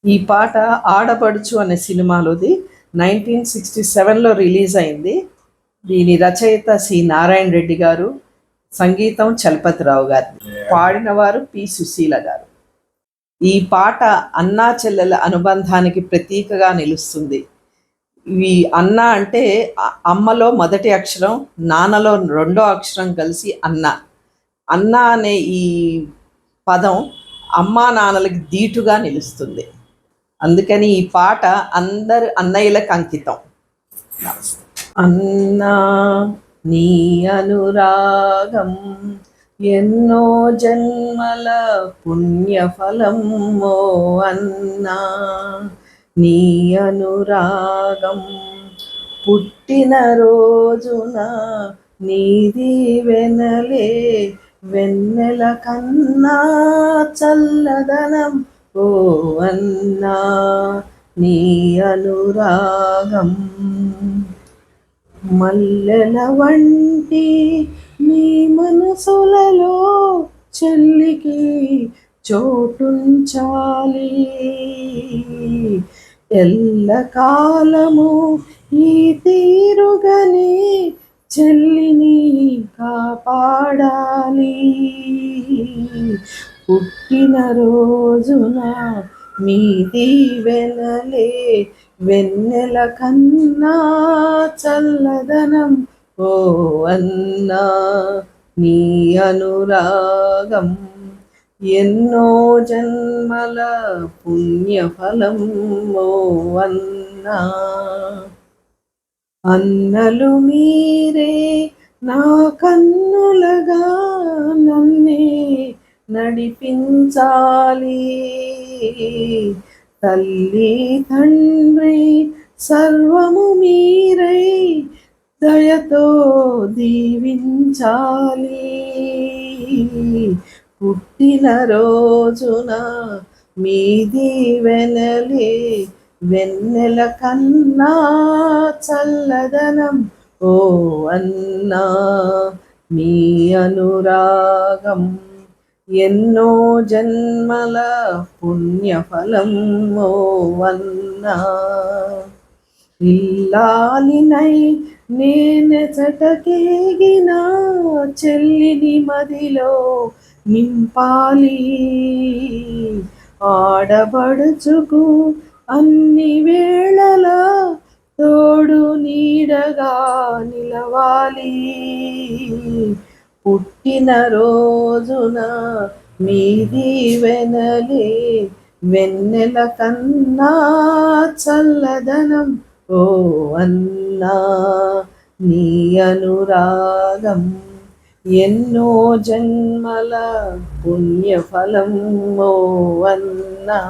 ఈ పాట ఆడపడుచు అనే సినిమాలోది. 1967లో రిలీజ్ అయింది. దీని రచయిత సి నారాయణ రెడ్డి గారు, సంగీతం చలపతిరావు గారు, పాడినవారు పి సుశీల గారు. ఈ పాట అన్నా చెల్లెల అనుబంధానికి ప్రతీకగా నిలుస్తుంది. ఇవి అన్న అంటే అమ్మలో మొదటి అక్షరం, నాన్నలో రెండో అక్షరం కలిసి అన్న. అన్న అనే ఈ పదం అమ్మా నాన్నలకి దీటుగా నిలుస్తుంది. అందుకని ఈ పాట అందరు అన్నయ్యలకు అంకితం. అన్నా నీ అనురాగం ఎన్నో జన్మల పుణ్యఫలం, ఓ అన్నా నీ అనురాగం పుట్టిన రోజున నీది వెనలే వెన్నెల కన్నా చల్లదనం, ఓ అన్నా నీ అనురాగం మల్లెల వంటి నీ మనసులలో చెల్లికి చోటుంచాలి, ఎల్లకాలము ఈ తీరుగని చెల్లిని కాపాడాలి. పుట్టిన రోజున మీ దీవెనలే వెన్నెల కన్నా చల్లదనం, ఓ అన్నా నీ అనురాగం ఎన్నో జన్మల పుణ్యఫలం, ఓ అన్నా. అన్నలు మీరే నా కన్నులగా నన్నే నడిపించాలి, తల్లి తండ్రి సర్వము మీరై దయతో దీవించాలి. పుట్టిన రోజున మీ దీవెనలే వెన్నెల కన్నా చల్లదనం, ఓ అన్నా మీ అనురాగం ఎన్నో జన్మల పుణ్యఫలం, ఓ అన్నా. ఇల్లాలినై నేనెచటకేగిన చెల్లిని మదిలో నింపాలి, ఆడబడుచుకు అన్ని వేళలా తోడు నీడగా నిలవాలి. పుట్టిన రోజున మీ దీవెనలే వెన్నెల కన్నా చల్లదనం, ఓ అన్నా నీ అనురాగం ఎన్నో జన్మల పుణ్యఫలం, ఓ అన్నా.